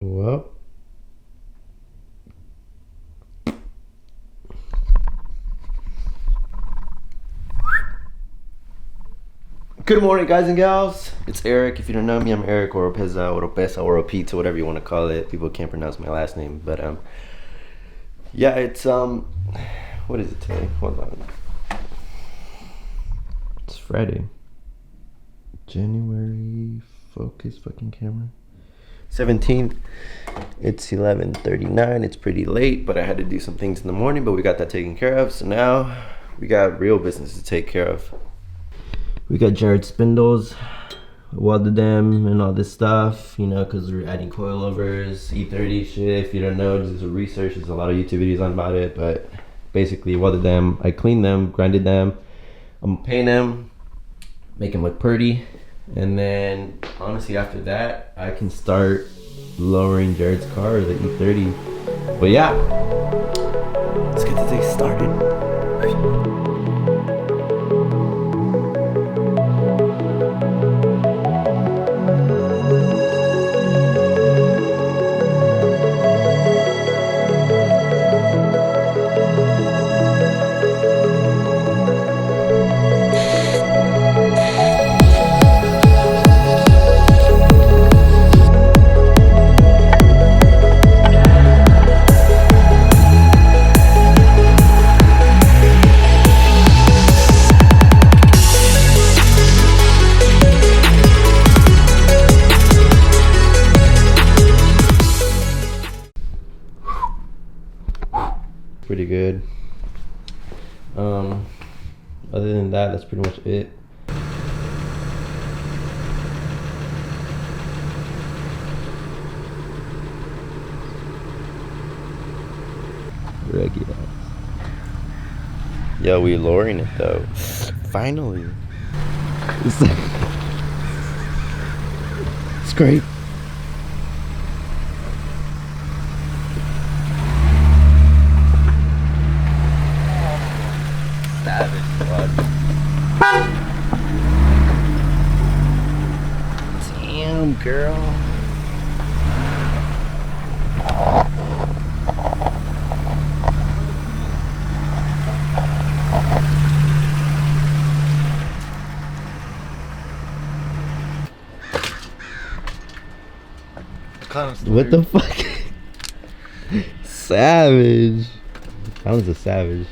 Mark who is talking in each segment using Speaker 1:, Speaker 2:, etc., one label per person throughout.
Speaker 1: Well, good morning, guys and gals. It's Eric. If you don't know me, I'm Eric Oropeza, Oropesa, Oropita, whatever you want to call it. People can't pronounce my last name, but yeah, it's what is it today? Hold on. It's Friday. January. Focus, fucking camera. 17th. It's 11:39. It's pretty late, but I had to do some things in the morning, but we got that taken care of. So now we got real business to take care of. We got Jared spindles, welded them and all this stuff, you know, because we're adding coilovers, E30 shit. If you don't know, just research. There's a lot of YouTube videos on about it, but basically welded them. I cleaned them, grinded them. I'm gonna paint them, make them look pretty. And then honestly after that, I can start lowering Jared's car, the E30. But yeah, let's get the day started. Pretty good. Other than that, that's pretty much it. Regular. Yo, we lowering it though. Finally. It's like scrape. Savage blood. Damn, girl. What the fuck? Savage. That was a savage.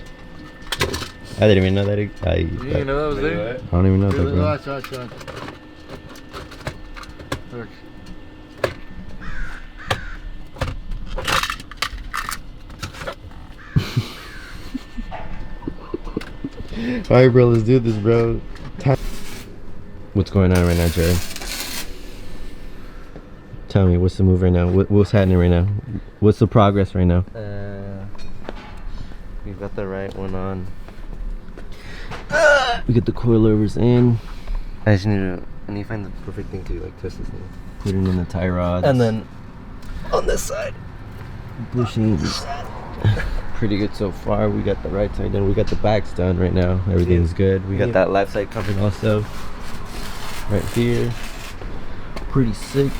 Speaker 1: I didn't even know that.
Speaker 2: You didn't know that was there?
Speaker 1: I don't even know that.
Speaker 2: Watch. Look.
Speaker 1: Alright, bro, let's do this, bro. What's going on right now, Jared? Tell me, what's the move right now? What's happening right now? What's the progress right now? We've got the right one on. We get the coilovers in. I just need to find the perfect thing to like twist this thing. Put it in the tie rods. And then on this side, bushings. Pretty good so far. We got the right side done. We got the backs done right now. Everything's good. We got that left side coming also. Right here. Pretty sick.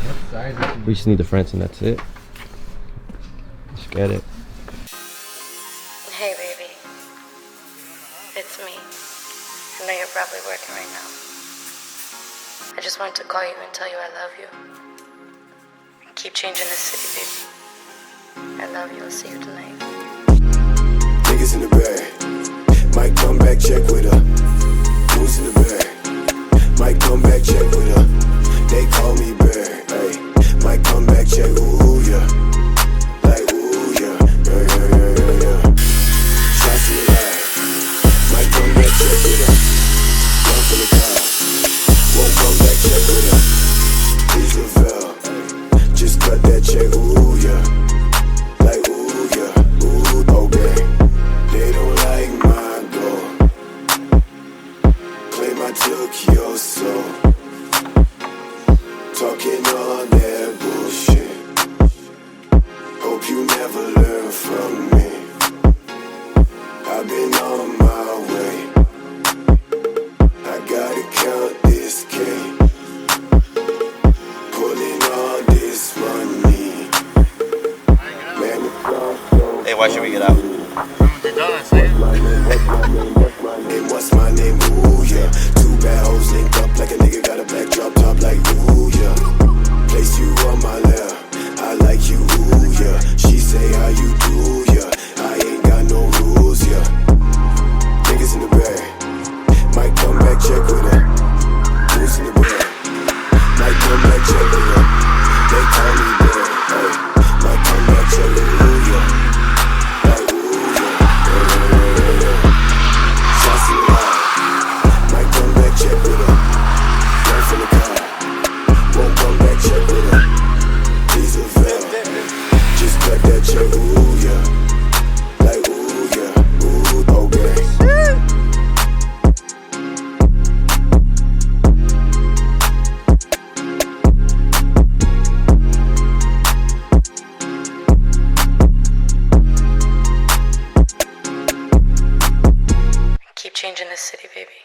Speaker 2: What size is
Speaker 1: We just need the fronts and that's it. Just get it.
Speaker 3: Hey baby, it's me. I know you're probably working right now. I just wanted to call you and tell you I love you. Keep changing this city, baby. I love you. I'll see you tonight.
Speaker 4: Niggas in the bag. Might come back, check with her. Who's in the bag? Might come back, check with her. They call me bad. Hey, might come back, check. Ooh yeah. Like ooh yeah. Yeah. Shots in the line. Might come back, check with her. Jump in the car. Won't come back, check with her. Please fell. Just cut that check. Ooh yeah. Like ooh yeah. Ooh okay. They don't like my goal. Claim I took your soul. Talking all that bullshit. Hope you never learn from me. I've been on my way. I gotta count this cake.
Speaker 1: Hey, why should we get out?
Speaker 4: And what's my name? Ooh, yeah. Two bad hoes linked up like a nigga got a black drop top like ooh, yeah. Place you on my lap, I like you, ooh, yeah. She say how you do, yeah. I ain't got no rules, yeah. Niggas in the bag, might come back check with her. Who's in the bag? Might come back check with her. They call me bad, hey. Might come back check with her, ooh, yeah. Like ooh, yeah. Shots in the eye. Might come back check with her. Run from the car. Won't come back check with her. Please avail. Just cut that check, ooh, yeah. Like ooh, yeah. Ooh, okay.
Speaker 3: Keep changing this city, baby.